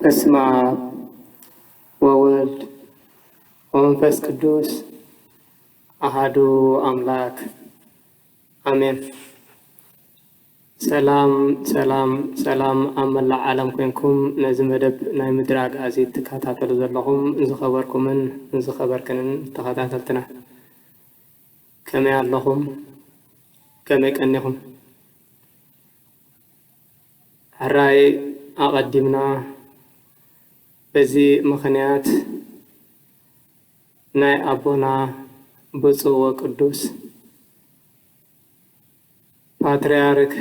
በስመ አብ ወወልድ ወመንፈስ ቅዱስ አሐዱ አምላክ አሜን። ሰላም ሰላም ሰላም ኣብ መላእ ዓለም ኮንኩም ነዚ መደብ ናይ ምድር ኣጋዚት ትከታተሉ ዘለኹም ዝኸበርኩምን ዝኸበርክንን ተኸታተልትና ከመይ ኣለኹም? ከመይ ቀኒኹም? ሕራይ ኣቐዲምና በዚ ምኽንያት ናይ ኣቦና ብፁዕ ወቅዱስ ፓትርያርክ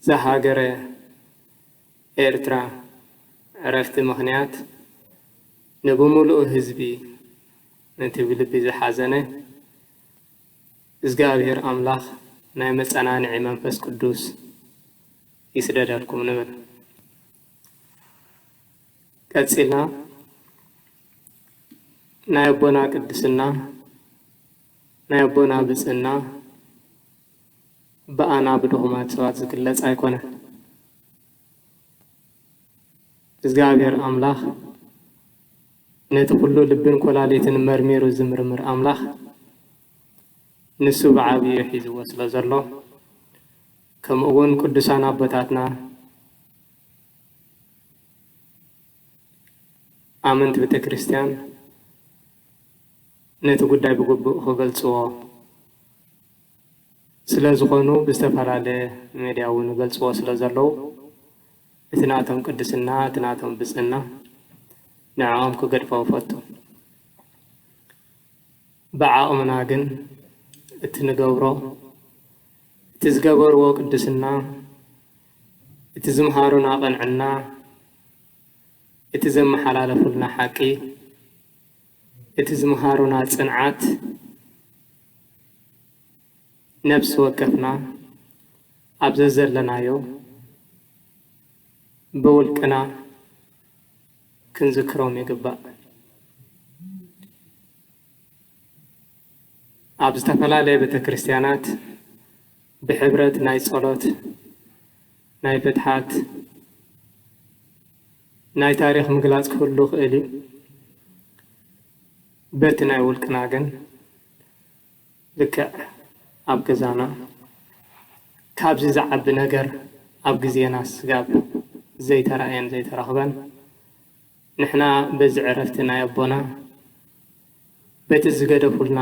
ዘሃገረ ኤርትራ ዕረፍቲ ምኽንያት ንብሙሉእ ህዝቢ ነቲ ብልቢ ዝሓዘነ እግዚአብሔር ኣምላኽ ናይ መጸናንዒ መንፈስ ቅዱስ ይስደደልኩም ንብል። ቀፂልና ናይ ኣቦና ቅድስና ናይ ኣቦና ብፅና በኣና ብድኹማት ሰባት ዝግለጽ ኣይኮነን። እግዚአብሔር ኣምላኽ ነቲ ኩሉ ልብን ኮላሊትን መርሚሩ ዝምርምር ኣምላኽ ንሱ ብዓብዩ ሒዝዎ ስለ ዘሎ ከምኡውን ቅዱሳን ኣቦታትና ኣመንቲ ቤተ ክርስቲያን ነቲ ጉዳይ ብግቡእ ክገልጽዎ ስለ ዝኾኑ ብዝተፈላለየ ሚድያ እውን ገልጽዎ ስለ ዘለዉ እቲ ናቶም ቅድስና እቲ ናቶም ብፅና ንዕኦም ክገድፎ ፈቱ። ብዓቕምና ግን እቲ ንገብሮ እቲ ዝገበርዎ ቅድስና እቲ ዝምሃሩና ቐንዕና እቲ ዘመሓላለፉልና ሓቂ እቲ ዝምሃሩና ጽንዓት ነፍሲ ወከፍና ኣብዘ ዘለናዮ ብውልቅና ክንዝክሮም ይግባእ። ኣብ ዝተፈላለየ ቤተ ክርስቲያናት ብሕብረት ናይ ጸሎት ናይ ፍትሓት ናይ ታሪኽ ምግላጽ ክህሉ ክእል እዩ። በቲ ናይ ውልቅና ግን ልክዕ ኣብ ገዛና ካብዚ ዝዓቢ ነገር ኣብ ግዜና ስጋብ ዘይተረአየን ዘይተረኽበን ንሕና በዚ ዕረፍቲ ናይ ኣቦና በቲ ዝገደፉልና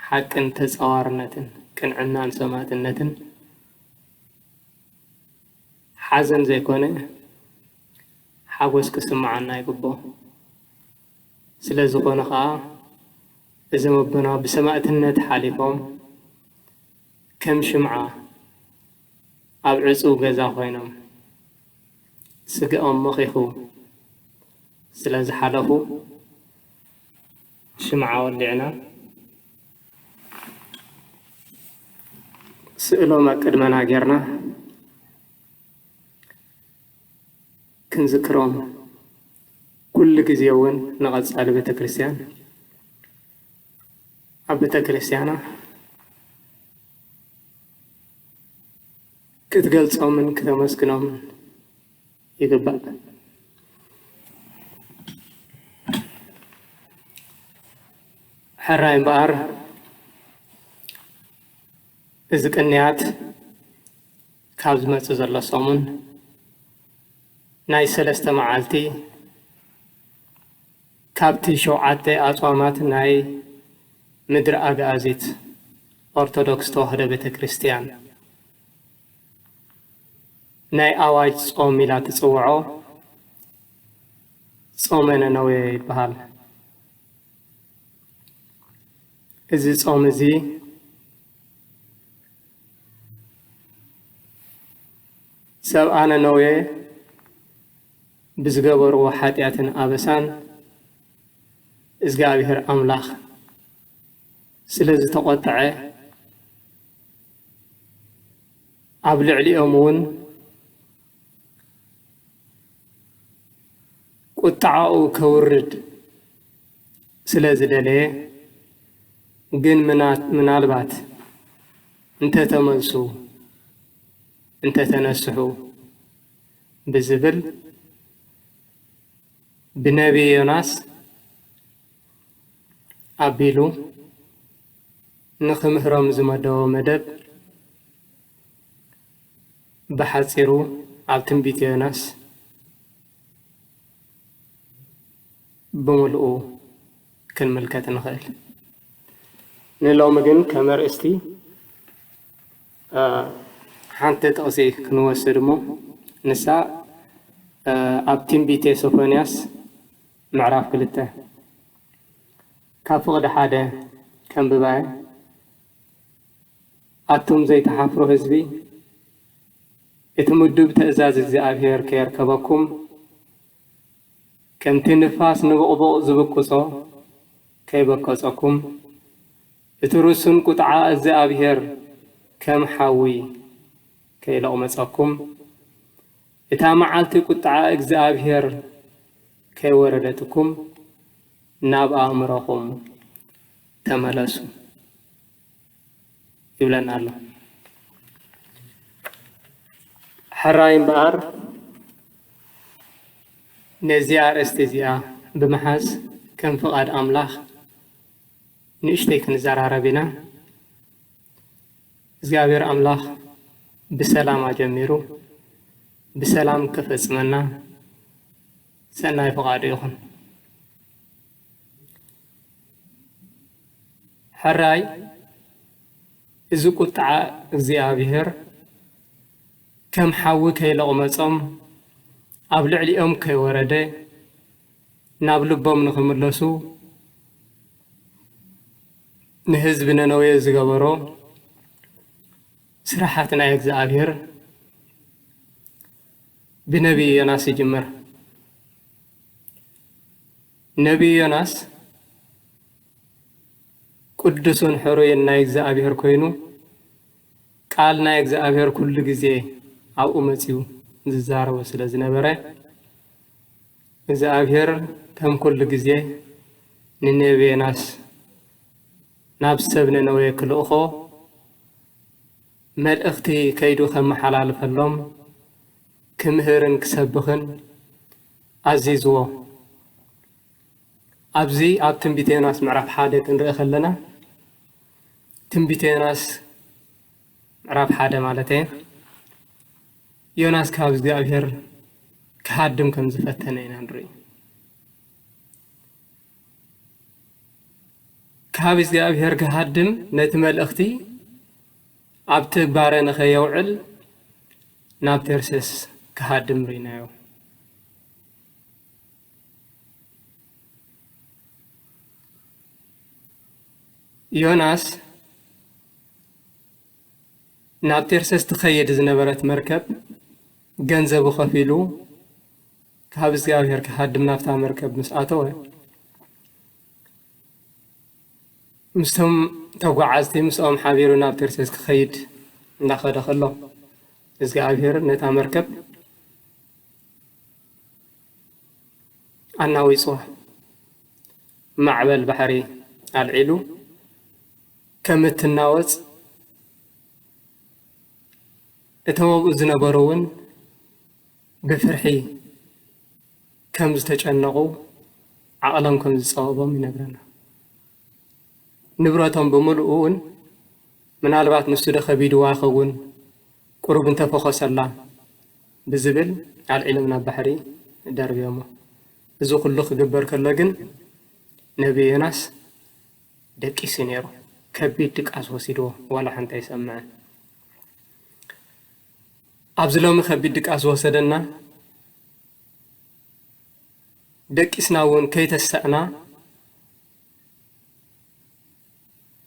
ሓቅን ተጸዋርነትን ቅንዕናን ሰማዕትነትን ሓዘን ዘይኮነ ሓጎስ ክስምዓና ይግባእ ስለዝኾነ ከዓ እዞም ኣቦና ብሰማዕትነት ሓሊፎም ከም ሽምዓ ኣብ ዕፁብ ገዛ ኮይኖም ስግኦም መኺኹ ስለ ዝሓለፉ ሽምዓ ወሊዕና ስእሎም ቅድመና ጌርና ክንዝክሮም ኩሉ ግዜ እውን ንቐጻሊ ቤተ ክርስቲያን ኣብ ቤተ ክርስቲያና ክትገልጾምን ክተመስግኖምን ይግባእ። ሕራይ እምበኣር እዚ ቅንያት ካብ ዝመጽእ ዘሎ ሰሙን ናይ 3 መዓልቲ ካብቲ 7 ኣጽዋማት ናይ ምድሪ ኣጋዚት ኦርቶዶክስ ተዋህዶ ቤተ ክርስቲያን ናይ ኣዋጅ ጾም ኢላ ትጽውዖ ጾመ ነነዌ ይበሃል። እዚ ጾም እዚ ሰብኣ ነነዌ ብዝገበርዎ ኃጢአትን ኣበሳን እግዚአብሔር ኣምላኽ ስለ ዝተቆጥዐ ኣብ ልዕሊኦም እውን ቁጣዓኡ ከውርድ ስለ ዝደለየ ግን ምናልባት እንተተመልሱ እንተተነስሑ ብዝብል ብነቢይ ዮናስ ኣቢሉ ንኽምህሮም ዝመደቦ መደብ ብሓፂሩ ኣብ ትንቢት ዮናስ ብምልኡ ክንምልከት ንኽእል። ንሎሚ ግን ከመርእስቲ ሓንቲ ጥቕሲ ክንወስድ እሞ ንሳ ኣብ ትንቢተ ሶፎንያስ ምዕራፍ 2 ካብ ፍቕዲ 1 ከንብባየ ኣቱም ዘይተሓፍሩ ህዝቢ እቲ ምዱብ ትእዛዝ እግዚአብሔር ከይርከበኩም ከምቲ ንፋስ ንብቕቡቕ ዝብቅጾ ከይበቀጸኩም እቲ ርሱን ቁጥዓ እግዚአብሔር ከም ሓዊ ከይለቕመጸኩም እታ መዓልቲ ቁጥዓ እግዚአብሔር ከይወረደትኩም ናብ ኣእምሮኹም ተመለሱ ይብለና ኣሎ። ሕራይ እምበኣር ነዚኣ ኣርእስቲ እዚኣ ብምሓዝ ከም ፍቓድ ኣምላኽ ንእሽተይ ክንዘራረብ ኢና። እግዚአብሔር ኣምላኽ ብሰላም ጀሚሩ ብሰላም ከፈጽመና ሰናይ ፍቓዱ ይኹን። ሕራይ እዚ ቁጥዓ እግዚአብሔር ከም ሓዊ ከይለቕመጾም ኣብ ልዕሊኦም ከይወረደ ናብ ልቦም ንኽምለሱ ንህዝቢ ነነዌ ዝገበሮ ስራሓት ናይ እግዚአብሔር ብነቢይ ዮናስ ይጅምር። ነቢይ ዮናስ ቅዱስን ሕሩይን ናይ እግዚአብሔር ኮይኑ ቃል ናይ እግዚአብሔር ኩሉ ግዜ ኣብኡ መጺኡ ዝዛረቦ ስለ ዝነበረ እግዚአብሔር ከም ኩሉ ግዜ ንነቢይ ዮናስ ናብ ሰብ ነነዌ ክልእኾ መልእኽቲ ከይዱ ከመሓላልፈሎም ክምህርን ክሰብኽን ኣዚዝዎ። ኣብዚ ኣብ ትንቢተ ዮናስ ምዕራፍ 1 ክንርኢ ከለና ትንቢተ ዮናስ ምዕራፍ 1 ማለት እዩ ዮናስ ካብ እግዚአብሔር ክሃድም ከም ዝፈተነ ኢና ንርኢ። ካብ እግዚአብሔር ክሃድም ነቲ መልእኽቲ ኣብ ተግባር ንኸየውዕል ናብ ተርሴስ ክሃድም ርኢናዮ። ዮናስ ናብ ተርሴስ ትኸይድ ዝነበረት መርከብ ገንዘቡ ኸፊሉ ካብ እግዚአብሔር ክሃድም ናብታ መርከብ ምስ ኣተወ ምስቶም ተጓዓዝቲ ምስኦም ሓቢሩ ናብ ተርሴስ ክኸይድ እንዳኸደ ከሎ እግዚአብሔር ነታ መርከብ ኣናዊፅዋ ማዕበል ባሕሪ ኣልዒሉ ከም እትናወፅ እቶም ኣብኡ ዝነበሩ እውን ብፍርሒ ከም ዝተጨነቑ ዓቕሎም ከም ዝፀወቦም ይነግረና። ንብረቶም ብምልኡ እውን ምናልባት ንሱ ዶ ከቢድዋ ይኸውን ቁሩብ እንተፈኾሰላ ብዝብል ኣልዒሎም ናብ ባሕሪ ደርብዮሞ። እዚ ኩሉ ክግበር ከሎ ግን ነቢይ ዮናስ ደቂሱ ነይሩ። ከቢድ ድቃስ ወሲድዎ ዋላ ሓንቲ ኣይሰምዐን። ኣብዚ ሎሚ ከቢድ ድቃስ ወሰደና ደቂስና እውን ከይተሰእና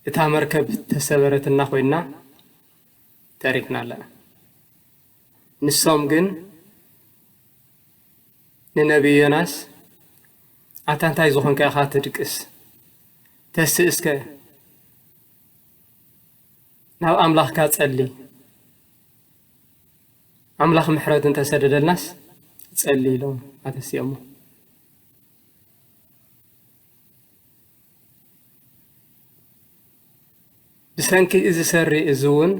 እታ መርከብ ተሰበረትና ኮይና ታሪክና ኣለና። ንሶም ግን ንነቢይ ዮናስ ኣታ እንታይ ዝኾንከ ኢኻ ትድቅስ ተስእስከ ናብ ኣምላኽካ ጸሊ ኣምላኽ ምሕረት እንተሰደደልናስ ጸሊ ኢሎም ኣተሲኦሞ። ብሰንኪ እዚ ሰሪ እዚ እውን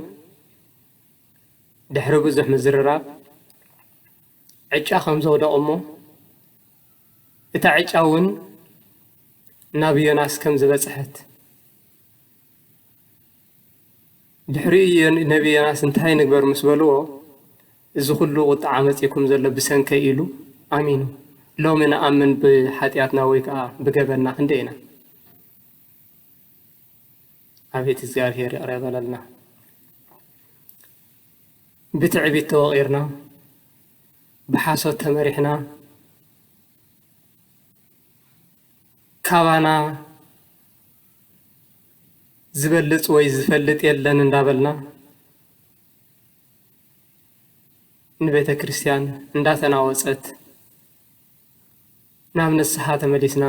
ድሕሪ ብዙሕ ምዝርራብ ዕጫ ከም ዘውደቑ እሞ እታ ዕጫ እውን ናብ ዮናስ ከም ዝበፅሐት ድሕሪ ነቢይ ዮናስ እንታይ ንግበር ምስ በልዎ እዚ ኩሉ ቁጣዕ መፂኩም ዘሎ ብሰንከ ኢሉ ኣሚኑ። ሎሚ ንኣምን ብሓጢኣትና ወይ ከዓ ብገበና ክንደይ ኢና? ኣቤት እግዚአብሔር ይቕረበለልና። ብትዕቢት ተወቒርና ብሓሶት ተመሪሕና ካባና ዝበልጽ ወይ ዝፈልጥ የለን እንዳበልና ንቤተ ክርስቲያን እንዳተናወፀት ናብ ንስሓ ተመሊስና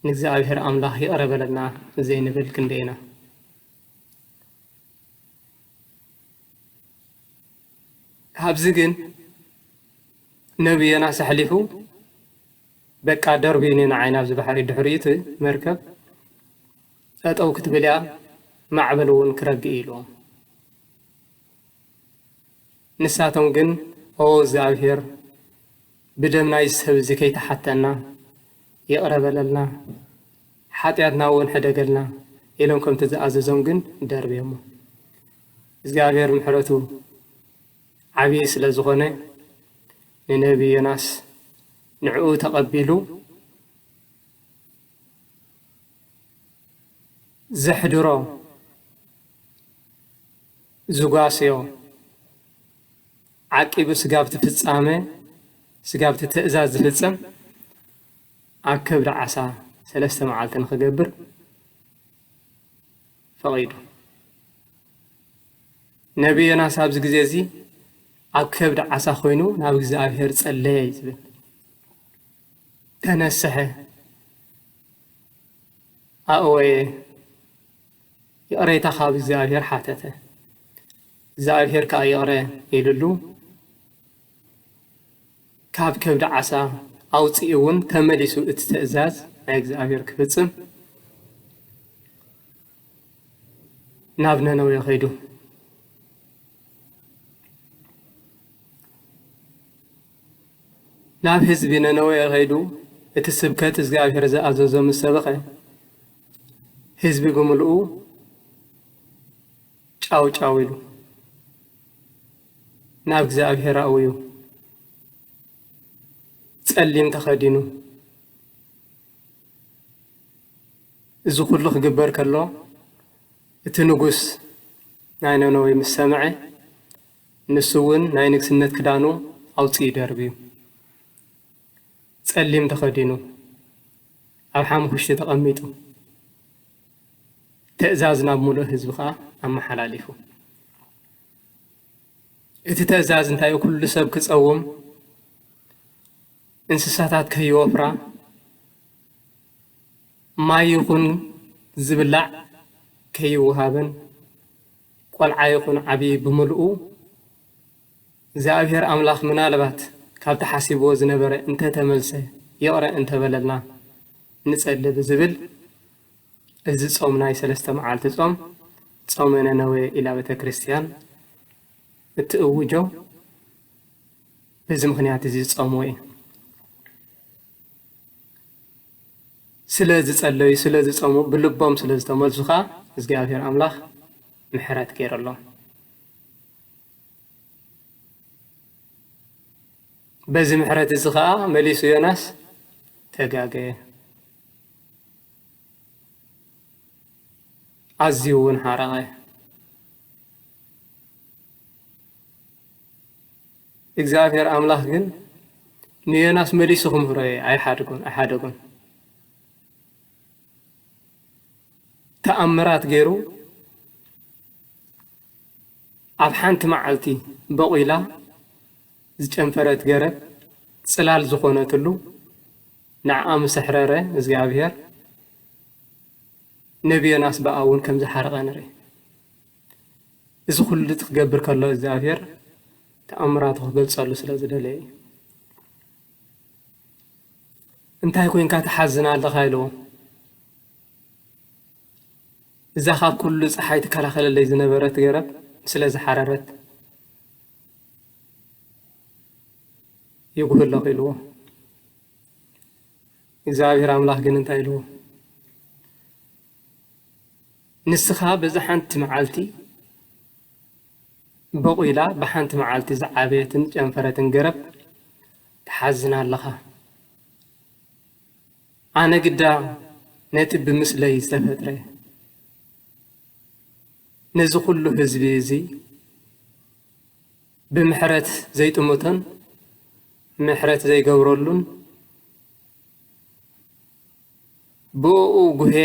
ንእግዚአብሔር ኣምላኽ ይቕረበለልና ዘይንብል ክንደይ ኢና? ኣብዚ ግን ነቢይ ዮናስ ኣሕሊፉ በቃ ደርቢኒ ንዓይና ኣብዚ ባሕሪ ድሕሪት መርከብ ጠጠው ክትብል እያ ማዕበል እውን ክረግእ ኢልዎም። ንሳቶም ግን እግዚአብሔር ብደም ናይ ሰብ እዚ ከይተሓተና ይቕረበለልና ሓጢኣትና እውን ሕደገልና ኢሎም ከምቲ ዝኣዘዞም ግን ደርብዮሞ። እግዚአብሔር ምሕረቱ ዓብዪ ስለ ዝኾነ ንነቢይ ዮናስ ንዕኡ ተቐቢሉ ዘሕድሮ ዝጓስዮ ዓቂቡ ስጋብቲ ፍጻመ ስጋብቲ ትእዛዝ ዝፍጸም ኣብ ከብዲ ዓሳ 3 መዓልቲ ንኽገብር ፈቒዱ። ነቢይ ዮናስ ኣብዚ ግዜ እዚ ኣብ ከብዲ ዓሳ ኮይኑ ናብ እግዚአብሔር ጸለየ ዝብል ተነስሐ ኣእወየ ይቕረይታ ካብ እግዚአብሔር ሓተተ። እግዚአብሔር ከዓ ይቕረ ኢሉሉ ካብ ከብዲ ዓሳ ኣውፂኡ እውን ተመሊሱ እቲ ትእዛዝ ናይ እግዚአብሔር ክፍጽም ናብ ነነዌ ኸይዱ። ናብ ህዝቢ ነነዌ ኸይዱ እቲ ስብከት እግዚአብሔር ዝኣዘዞ ምስ ሰበኸ ህዝቢ ብምልኡ ጫው ጫው ኢሉ ናብ እግዚአብሔር ኣውዩ ጸሊም ተኸዲኑ እዚ ኩሉ ክግበር ከሎ እቲ ንጉስ ናይ ነነዌ ምስ ሰምዐ ንሱ እውን ናይ ንግስነት ክዳኑ ኣውፂኡ ደርብዩ ጸሊም ተኸዲኑ ኣብ ሓሙሽተ ተቐሚጡ تأزازنا بملؤ حزبها أما حلاليفو تتأزاز انتايو كل سب كتصوم انسساتات كيوفرا ما يكون زبلع كيوهابن قلعا يكون عبي بملؤو زابير أملاخ منالبات كاب تحاسيبو زنبرة انت تملسه يقرأ انت بلدنا نسأل بزبل إذا صومنا يسلست معالت صومنا نوي إلى بيت كريستيان التأوجو بزم خنيات زي صوموي سلازي صلي سلازي صومو بلبهم سلازي تملسخا زغافير أملاخ محرات كير الله بزم محرات زخا مليسو يوناس تقاقي عزيون حرقه እግዚአብሔር አምላክ ግን ንየናስ መሊስኹም ፍረይ አይሓድጉን ተአምራት ገይሩ ኣብ ሓንቲ መዓልቲ በቂላ ዝጨንፈረት ገረብ ጽላል ዝኾነትሉ ንዓኣ ምሰሕረረ እግዚአብሔር ነቢዮናስ በአውን ከም ዝሓረቀ ንርኢ እዚ ኩሉ ትገብር ከሎ እግዚአብሔር ተአምራት ክገልጸሉ ስለዝደለየ እንታይ ኮይንካ ተሓዝና ኣለኻ ኢልዎ እዛ ካብ ኩሉ ፀሓይ ትከላኸለለይ ዝነበረት ገረብ ስለ ዝሓረረት ይጉህለኽ ኢልዎ እግዚአብሔር አምላክ ግን እንታይ ኢልዎ ንስኻ በዛ ሓንቲ መዓልቲ በቂላ በሓንቲ መዓልቲ ዝዓበየትን ጨንፈረትን ገረብ ተሓዝና ኣለኻ ኣነ ግዳ ነቲ ብምስለይ ዝተፈጥረ ነዚ ኩሉ ህዝቢ እዚ ብምሕረት ዘይጥሙትን ምሕረት ዘይገብረሉን ብኡ ጉሄ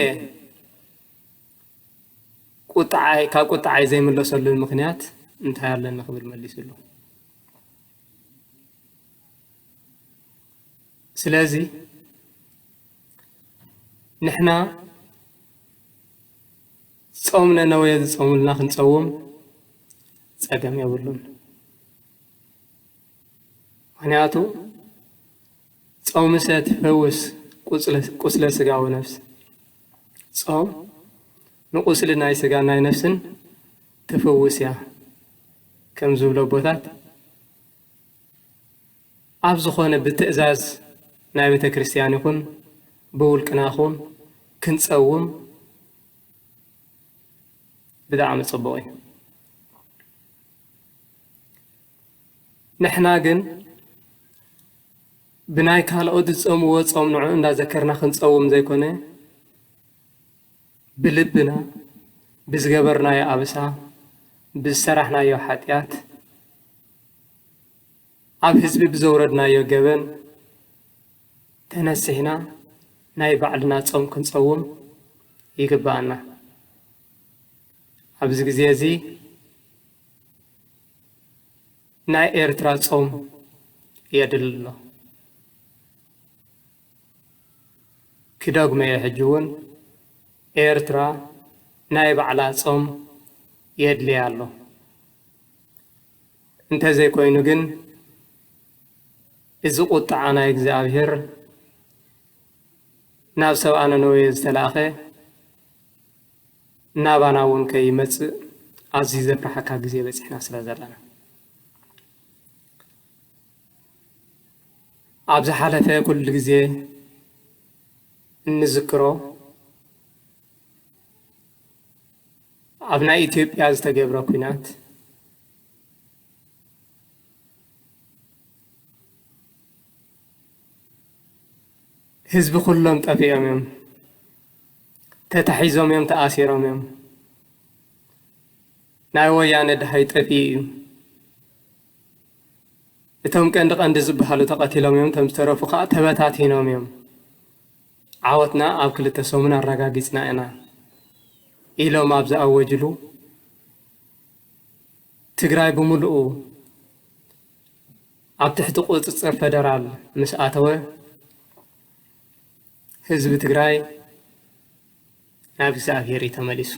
ካብ ቁጣዓይ ዘይምለሰሉን ምክንያት እንታይ ኣለና ክብል መሊስሉ ስለዚ ንሕና ጾምና ነወየ ዝጾሙልና ክንጸውም ጸገም የብሉን ምክንያቱ ጾም ሰትፈውስ ቁስለ ስጋ ወነፍስ ጾም ንቁስል ናይ ስጋ ናይ ነፍስን ተፈውስ ያ ከም ዝብሎ ቦታት ኣብ ዝኾነ ብትእዛዝ ናይ ቤተ ክርስቲያን ይኹን ብውልቅና ይኹን ክንጸውም ብጣዕሚ ጽቡቕ እዩ ንሕና ግን ብናይ ካልኦት ዝጸምዎ ጾም ንዑ እንዳዘከርና ክንጸውም ዘይኮነ بلبنا بزغبرنا يا أبسا بزسرحنا يا حاتيات عب حزب بزوردنا يا جبن تنسينا ناي بعدنا تصوم كنصوم يقبعنا عب زغزيزي ناي إرترا تصوم يدل الله كداغ ما يحجون ኤርትራ ናይ ባዕላ ጾም የድልያ ኣሎ እንተዘይ ኮይኑ ግን እዚ ቁጣዓ ናይ እግዚአብሔር ናብ ሰብኣነ ነወየ ዝተላኸ ናባና እውን ከይመጽእ ኣዝዩ ዘፍርሐካ ግዜ በፂሕና ስለ ዘለና ኣብ ዝሓለፈ ኩሉ ግዜ እንዝክሮ أبناء إثيوبيا استجابوا كنات حزب كلهم تأفيهم يوم تتحيزهم يوم تأثيرهم يوم ناويان دهي تأفيهم إتهم كان دقان دزبحالو تقاتلهم يوم تمستروا فقط تبتاتينهم يوم عاوتنا أو كل تسومنا الرقاقيسنا أنا ኢሎም ኣብ ዝኣወጅሉ ትግራይ ብምሉኡ ኣብ ትሕቲ ቁፅፅር ፌደራል ምስ ኣተወ ህዝቢ ትግራይ ናብ እግዚኣብሔር ተመሊሱ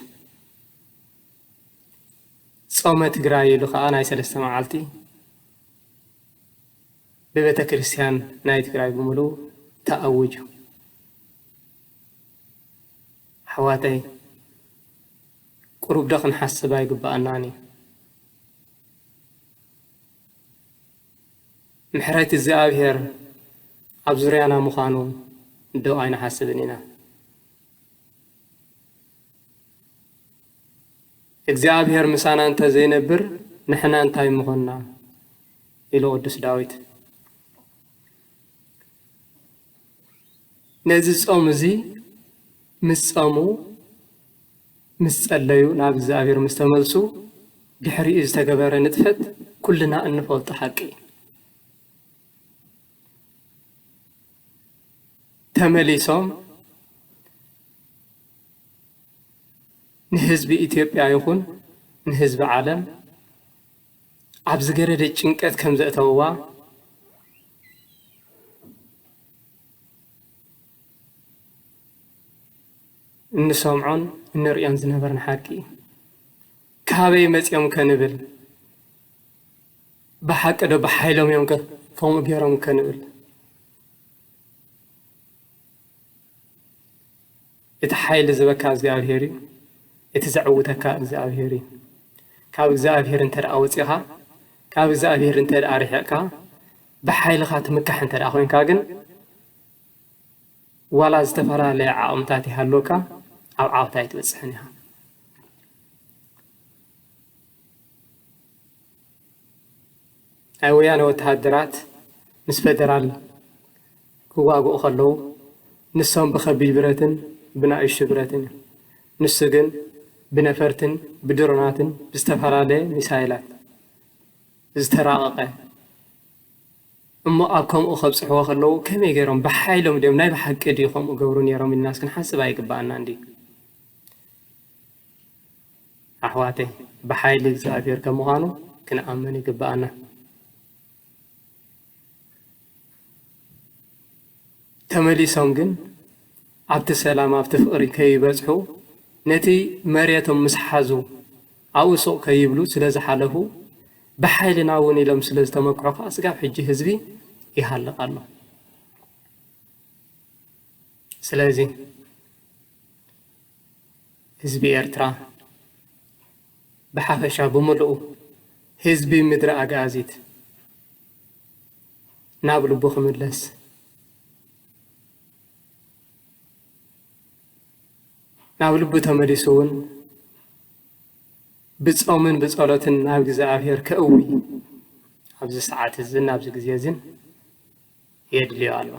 ጾመ ትግራይ ኢሉ ከዓ ናይ 3 መዓልቲ በቤተ ክርስቲያን ናይ ትግራይ ብምሉኡ ተኣውጁ حواتي قرب دخن حسبا يقبأناني محريت الزابهر أبزريانا مخانو دو أين حسبنينا الزابهر مسانا أنت زينبر نحنا أنتاي مخنا إلو قدس داويت نزيز أمزي مسامو مسأليو ناب الزابير مستملسو دحري استقبار نتفت كلنا أنفلت حقي تمليسهم نهزب إثيوبيا يكون نهزب عالم عبز قرد الجنكات كم زأتوا نسمعون نريان زنبرن حقي كابي متيوم كنبل بحق دو بحيلهم يوم كفهم بيرهم كنبل يتحيل زبكا زابهيري يتزعوتك زابهيري كاب زابهير انت رأوتيها كاب زابهير انت رأريحك بحيل خات مكح انت رأخوين كاغن ولا استفرا لي عامتاتي هالوكا أو عاوتاي تبصحنيها أويانا وتهدرات نس فدرال كواغو خلو نسهم بخبيل براتن بناء الشبراتن نسجن بنفرتن بدروناتن بستفرا لي مسايلات استراقه أما أكم أخبص حوا خلو كم يجرون بحيلهم ديم ناي بحق ديهم وجورون يرون الناس كن حسب أيك بقى عندي أحواتي بحيل الزافير كمهانو كنا أمني كبقنا تملي سونجن عبد السلام عبد فقري كي بزحو نتي مريتهم مسحزو أو سوق كي يبلو سلازح حاله بحيل ناوني لهم سلاز تمكرخ أسقف حجي حزبي يحلق الله سلازي حزبي إرترا بحافشا بملؤ حزبي مدرا أغازيت نابلو بخملس نابلو بتمريسون بتصومن بصلاتن ناب እግዚአብሔር ከእዊ ኣብዚ ሰዓት እዝን ኣብዚ ግዜ እዝን የድልዩ ኣሎ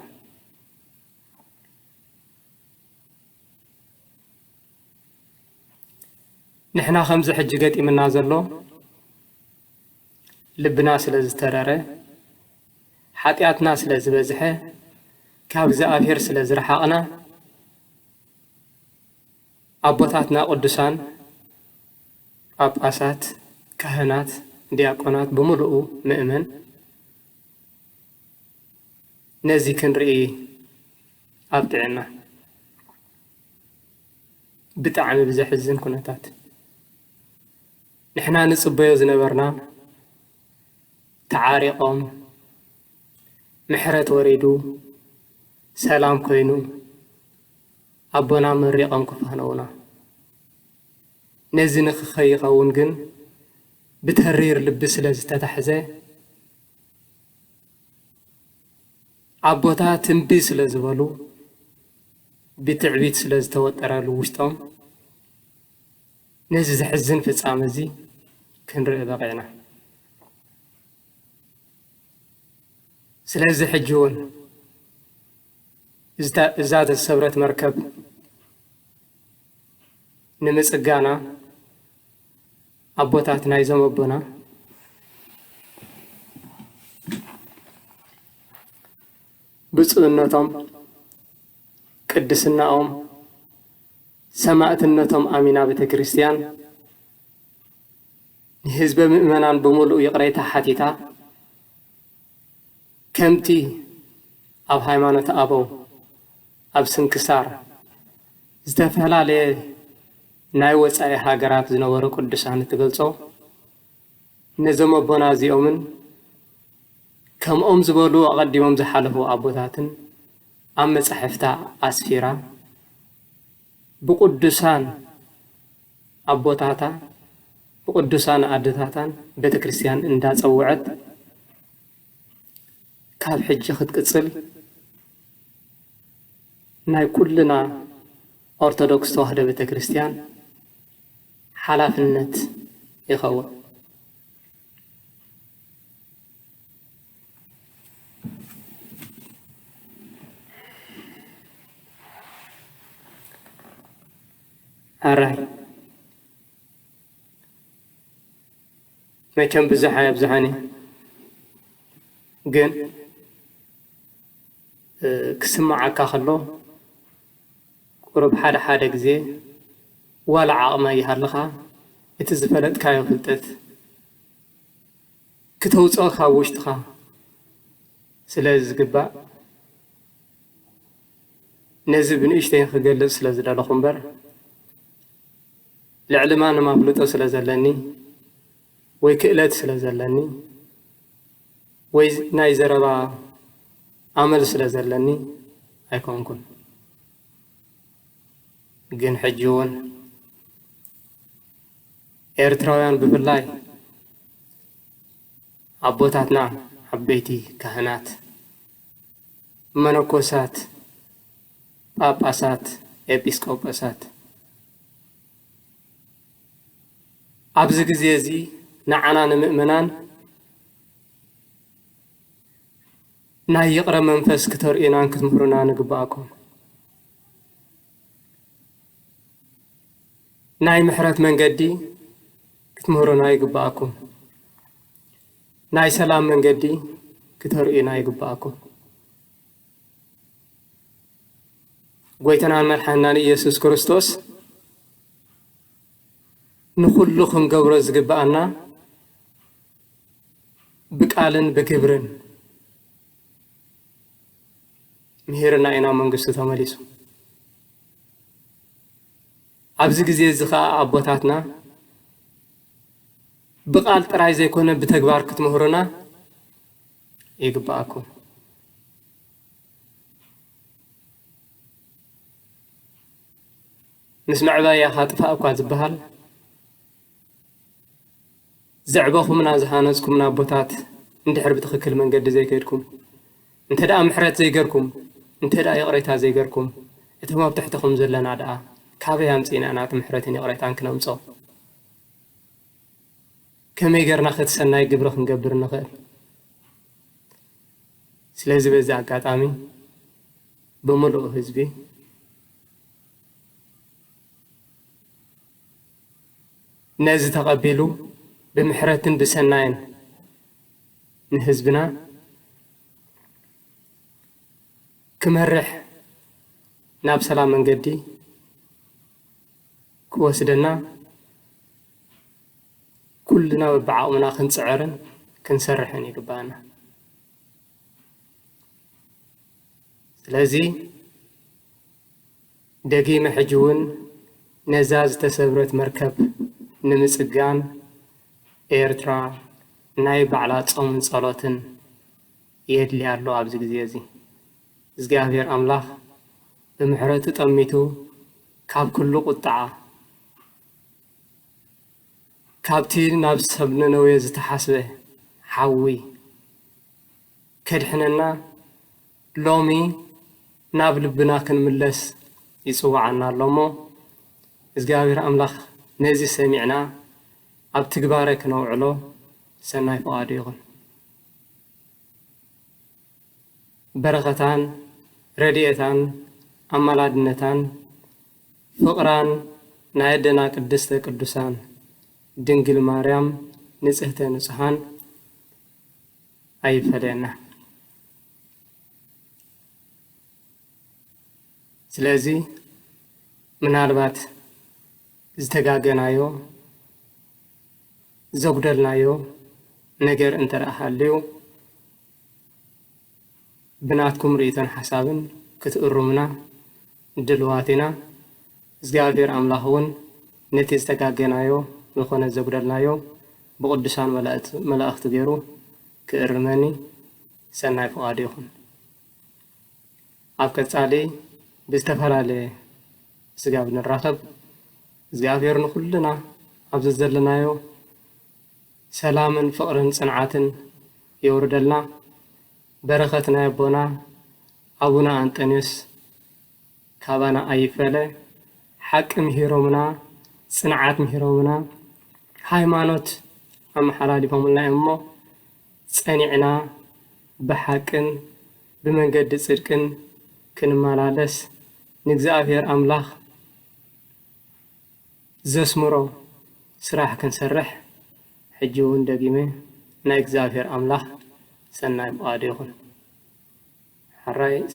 ንሕና ከምዚ ሕጂ ገጢምና ዘሎ ልብና ስለ ዝተረረ ሓጢኣትና ስለ ዝበዝሐ ካብ እግዚአብሔር ስለ ዝረሓቕና ኣቦታትና ቅዱሳን ጳጳሳት ካህናት ዲያቆናት በሙሉኡ ምእመን ነዚ ክንርኢ ኣብጥዕና ብጣዕሚ ብዘሕዝን ኩነታት ንሕና ንጽበዮ ዝነበርና ተዓሪቆም ምሕረት ወሪዱ ሰላም ኮይኑ ኣቦና መሪቆም ክፋነውና نزي نخيخون جن بتهرير لبس لزتتحزة عبوتها تنبيس لزبالو بتعبيت لزتوتر لوشتهم نزي زحزن في الصامزي كنرى بقينا سلازي حجون زاد السبرة مركب نمسقانا أبوتاتنا يزمبنا بصلناتهم قدسناهم ሰማዕትነቶም አሚና ቤተ ክርስቲያን ህዝበ ምእመናን በሙሉ ይቅሬታ ሓቲታ ከምቲ ኣብ ሃይማኖት አበው ኣብ ስንክሳር ዝተፈላለዩ ናይ ወፃኢ ሃገራት ዝነበሩ ቅዱሳን ትገልጾ ነዞም ኣቦና እዚኦምን ከምኦም ዝበሉ ኣቐዲሞም ዝሓለፉ ኣቦታትን ኣብ መጻሕፍታ ኣስፊራ ብቅዱሳን ኣቦታታ ብቅዱሳን ኣዴታታን ቤተ ክርስቲያን እንዳጸውዐት ካብ ሕጂ ክትቅጽል ናይ ኩልና ኦርቶዶክስ ተዋህዶ ቤተ ክርስቲያን ሓላፍነት ይኸውን። ኣራይ መቸም ብዙሕ የብዝሓኒ ግን ክስማዓካ ከሎ ቁርብ ሓደ ጊዜ ዋላ ዓቕመ ይሃለኻ እቲ ዝፈለጥካዮ ፍልጠት ክተውፅኦ ካብ ውሽጥኻ ስለ ዝግባእ ነዚ ብንእሽተይ ክገልጽ ስለ ዝደለኹ እምበር ልዕልማ ንማፍልጦ ስለ ዘለኒ ወይ ክእለት ስለ ዘለኒ ወይ ናይ ዘረባ ዓመል ስለ ዘለኒ ኣይኮንኩን። ግን ሕጂ እውን ኤርትራውያን ብፍላይ ኣቦታትና ዓበይቲ ካህናት፣ መነኮሳት፣ ጳጳሳት፣ ኤጲስቆጶሳት ኣብዚ ጊዜ እዚ ንዓና ንምእመናን ናይ ይቕረ መንፈስ ክተርእዩናን ክትምሕሩና ንግባአኩም። ናይ ምሕረት መንገዲ ክትምሕሩና ይግባአኩም። ናይ ሰላም መንገዲ ክተርእዩና ይግባአኩም። ጎይተናን መድሓኒናን ኢየሱስ ክርስቶስ ንኹሉ ክንገብሮ ዝግባአና ብቃልን ብግብርን ምሄርና ኢና መንግስቱ ተመሊሱ። ኣብዚ ጊዜ እዚ ከዓ ኣቦታትና ብቃል ጥራይ ዘይኮነ ብተግባር ክትምሕሩና ይግባአኩም። ምስ መዕባያኻ ጥፋእ እኳ ዝበሃል ዘዕበኹምና ዝሃነጽኩምና ኣቦታት እንድሕር ብትኽክል መንገዲ ዘይከድኩም እንተ ደኣ ምሕረት ዘይገርኩም እንተ ደኣ ይቕሬታ ዘይገርኩም እቶም ኣብ ትሕትኹም ዘለና ደኣ ካበይ ኣምፂና ናቲ ምሕረትን ይቕሬታን ክነምጾ ከመይ ጌርና ኸቲ ሰናይ ግብሪ ክንገብር ንኽእል? ስለዚ በዚ ኣጋጣሚ ብምሉእ ህዝቢ ነዚ ተቐቢሉ ብምሕረትን ብሰናይን ንህዝብና ክመርሕ ናብ ሰላም መንገዲ ክወስደና ኩልና በብዓቕምና ክንጽዕርን ክንሰርሕን ይግባአና። ስለዚ ደጊመ ሕጂ እውን ነዛ ዝተሰብረት መርከብ ንምጽጋን ኤርትራ ናይ ባዕላ ጾምን ጸሎትን የድሊ ኣሎ። ኣብዚ ጊዜ እዚ እግዚአብሔር ኣምላኽ ብምሕረቱ ጠሚቱ ካብ ኩሉ ቁጣዓ ካብቲ ናብ ሰብ ነነዌ ዝተሓስበ ሓዊ ከድሕነና ሎሚ ናብ ልብና ክንምለስ ይጽዋዓና ኣሎሞ እግዚአብሔር ኣምላኽ ነዚ ሰሚዕና ኣብ ትግባረ ክነውዕሎ ሰናይ ፈቃዱ ይኹን። በረኸታን ረድኤታን ኣማላድነታን ፍቕራን ናይ ኣደና ቅድስተ ቅዱሳን ድንግል ማርያም ንጽህተ ንጹሓን ኣይፈለየና። ስለዚ ምናልባት ዝተጋገናዮ ዘጉደልናዮ ነገር እንተረኣሃልዩ ብናትኩም ርእይቶን ሓሳብን ክትእሩምና ድልዋትና እግዚአብሔር አምላክ እውን ነቲ ዝተጋገናዮ ዝኾነ ዘጉደልናዮ ብቅዱሳን መላእክቲ ገይሩ ክእርመኒ ሰናይ ፍቃዱ ይኹን። ኣብ ቀጻሊ ብዝተፈላለየ ስጋ ብንራኸብ እግዚአብሔር ንኩልና ኣብዚ ዘለናዮ ሰላምን ፍቅርን ጽንዓትን የውርደልና። በረኸትና ኣቦና አቡነ አንጦንዮስ ካባና ኣይፈለ ሓቂ ምሂሮምና ጽንዓት ምሂሮምና ሃይማኖት ኣመሓላሊፎምልና እሞ ጸኒዕና ብሓቅን ብመንገዲ ጽድቅን ክንመላለስ ንእግዚአብሔር አምላክ ዘስምሮ ስራሕ ክንሰርሕ ሕጂ እውን ደጊመ ናይ እግዚአብሔር አምላክ ሰናይ ፍቃዱ ይኹን። ሓራይ